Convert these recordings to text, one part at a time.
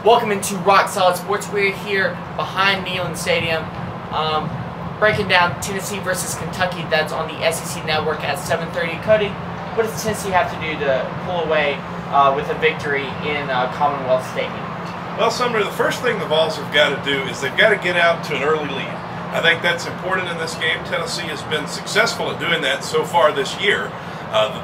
Welcome into Rock Solid Sports. We're here behind Neyland Stadium, breaking down Tennessee versus Kentucky. That's on the SEC Network at 7:30. Cody, what does Tennessee have to do to pull away with a victory in Commonwealth Stadium? Well, Sumner, the first thing the Vols have got to do is they've got to get out to an early lead. I think that's important in this game. Tennessee has been successful at doing that so far this year.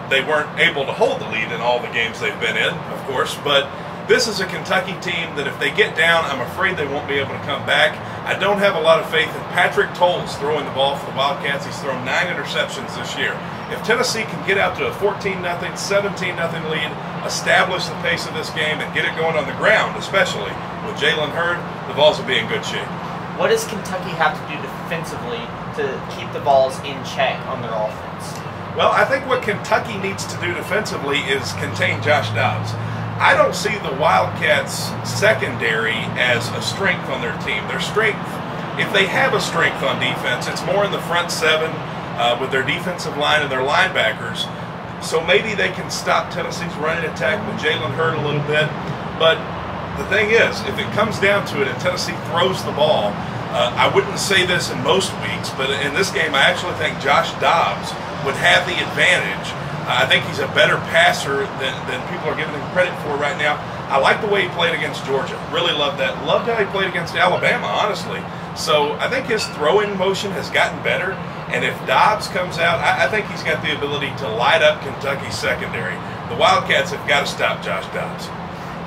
They weren't able to hold the lead in all the games they've been in, of course, but this is a Kentucky team that if they get down, I'm afraid they won't be able to come back. I don't have a lot of faith in Patrick Towles throwing the ball for the Wildcats. He's thrown 9 interceptions this year. If Tennessee can get out to a 14-0, 17-0 lead, establish the pace of this game, and get it going on the ground, especially with Jalen Hurd, the Vols will be in good shape. What does Kentucky have to do defensively to keep the Vols in check on their offense? Well, I think what Kentucky needs to do defensively is contain Josh Dobbs. I don't see the Wildcats' secondary as a strength on their team. Their strength, if they have a strength on defense, it's more in the front seven with their defensive line and their linebackers. So maybe they can stop Tennessee's running attack with Jalen Hurd a little bit. But the thing is, if it comes down to it and Tennessee throws the ball, I wouldn't say this in most weeks, but in this game I actually think Josh Dobbs would have the advantage. I think he's a better passer than people are giving him credit for right now. I like the way he played against Georgia. Really loved that. Loved how he played against Alabama, honestly. So I think his throwing motion has gotten better. And if Dobbs comes out, I think he's got the ability to light up Kentucky's secondary. The Wildcats have got to stop Josh Dobbs.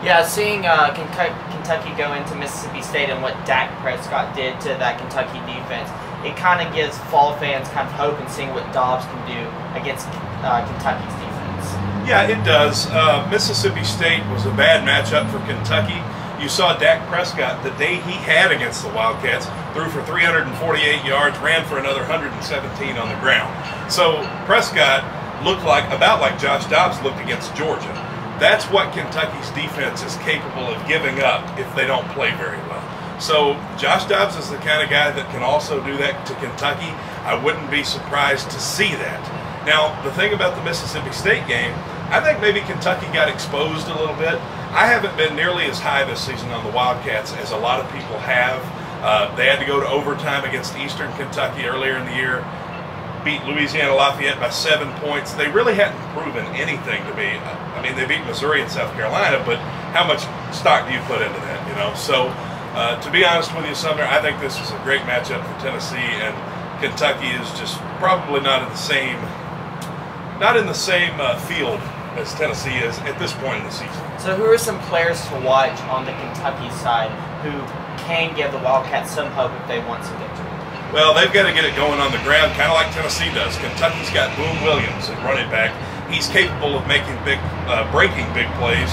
Yeah, seeing Kentucky go into Mississippi State and what Dak Prescott did to that Kentucky defense, it kind of gives fall fans kind of hope in seeing what Dobbs can do against Kentucky's defense. Yeah, it does. Mississippi State was a bad matchup for Kentucky. You saw Dak Prescott, the day he had against the Wildcats, threw for 348 yards, ran for another 117 on the ground. So Prescott looked about like Josh Dobbs looked against Georgia. That's what Kentucky's defense is capable of giving up if they don't play very well. So Josh Dobbs is the kind of guy that can also do that to Kentucky. I wouldn't be surprised to see that. Now, the thing about the Mississippi State game, I think maybe Kentucky got exposed a little bit. I haven't been nearly as high this season on the Wildcats as a lot of people have. They had to go to overtime against Eastern Kentucky earlier in the year, beat Louisiana Lafayette by 7 points. They really hadn't proven anything to me. I mean, they beat Missouri and South Carolina, but how much stock do you put into that, you know? So, to be honest with you, Sumner, I think this is a great matchup for Tennessee, and Kentucky is just probably not in the same field as Tennessee is at this point in the season. So who are some players to watch on the Kentucky side who can give the Wildcats some hope if they want some victory? Well, they've got to get it going on the ground, kind of like Tennessee does. Kentucky's got Boone Williams at running back. He's capable of making breaking big plays.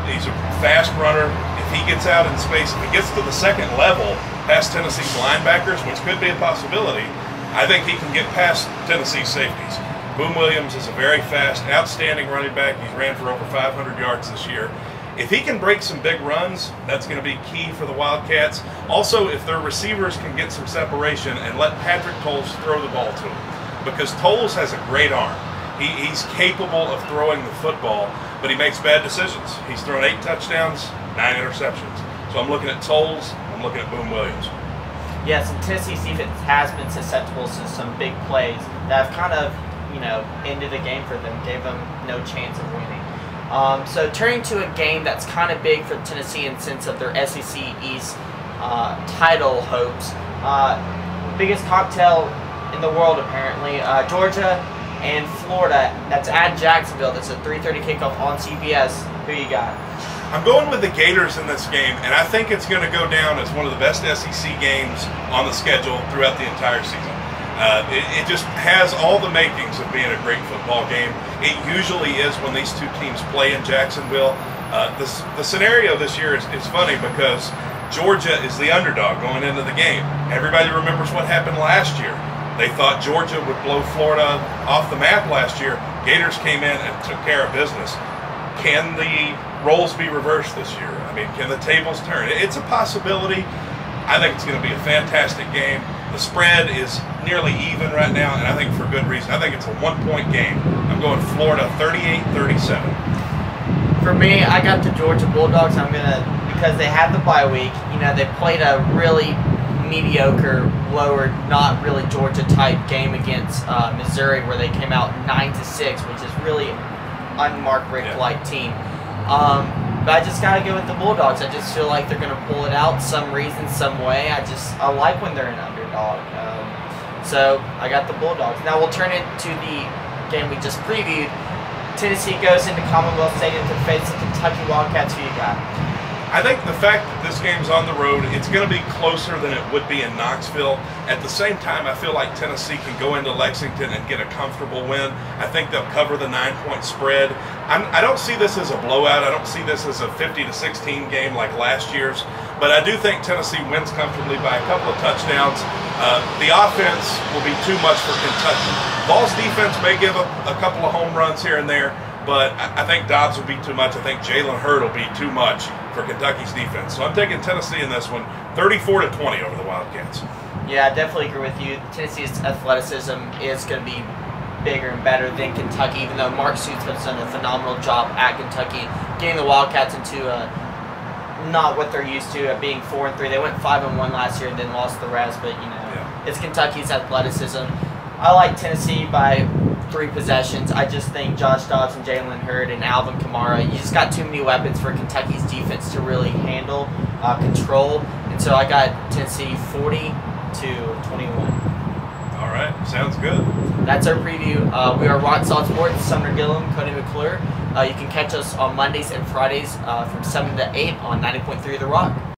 He's a fast runner. If he gets out in space, if he gets to the second level past Tennessee's linebackers, which could be a possibility, I think he can get past Tennessee's safeties. Boone Williams is a very fast, outstanding running back. He's ran for over 500 yards this year. If he can break some big runs, that's going to be key for the Wildcats. Also, if their receivers can get some separation and let Patrick Towles throw the ball to him, because Towles has a great arm. He's capable of throwing the football, but he makes bad decisions. He's thrown 8 touchdowns, 9 interceptions. So I'm looking at Towles, I'm looking at Boone Williams. Yes, and Tennessee's defense has been susceptible to some big plays that have kind of, ended the game for them, gave them no chance of winning. So turning to a game that's kind of big for Tennessee in the sense of their SEC East title hopes. Biggest cocktail in the world, apparently. Georgia and Florida. That's at Jacksonville. That's a 3:30 kickoff on CBS. Who you got? I'm going with the Gators in this game, and I think it's going to go down as one of the best SEC games on the schedule throughout the entire season. It just has all the makings of being a great football game. It usually is when these two teams play in Jacksonville. The scenario this year is funny because Georgia is the underdog going into the game. Everybody remembers what happened last year. They thought Georgia would blow Florida off the map last year. Gators came in and took care of business. Can the roles be reversed this year? I mean, can the tables turn? It's a possibility. I think it's going to be a fantastic game. The spread is nearly even right now, and I think for good reason. I think it's a 1-point game. I'm going Florida 38-37. For me, I got the Georgia Bulldogs. I'm going to because they had the bye week. You know, they played a really mediocre, lower, not really Georgia type game against Missouri, where they came out 9-6, which is really unmarked Rick Light team. But I just gotta go with the Bulldogs. I just feel like they're gonna pull it out some reason, some way. I like when they're an underdog. So I got the Bulldogs. Now we'll turn it to the game we just previewed. Tennessee goes into Commonwealth Stadium to face the Kentucky Wildcats. Who you got? I think the fact that this game's on the road, it's going to be closer than it would be in Knoxville. At the same time, I feel like Tennessee can go into Lexington and get a comfortable win. I think they'll cover the 9-point spread. I don't see this as a blowout. I don't see this as a 50-16 game like last year's. But I do think Tennessee wins comfortably by a couple of touchdowns. The offense will be too much for Kentucky. Ball's defense may give up a couple of home runs here and there, but I think Dobbs will be too much. I think Jalen Hurd will be too much for Kentucky's defense. So I'm taking Tennessee in this one, 34-20 over the Wildcats. Yeah, I definitely agree with you. Tennessee's athleticism is going to be bigger and better than Kentucky, even though Mark Stoops has done a phenomenal job at Kentucky, getting the Wildcats into not what they're used to, being 4-3. They went 5-1 last year and then lost the rest, but it's Kentucky's athleticism. I like Tennessee by 3 possessions. I just think Josh Dobbs and Jalen Hurd and Alvin Kamara, you just got too many weapons for Kentucky's defense to really handle, control. And so I got Tennessee 40-21. All right, sounds good. That's our preview. We are Rock Solid Sports, Sumner Gillum, Cody McClure. You can catch us on Mondays and Fridays from 7 to 8 on 90.3 The Rock.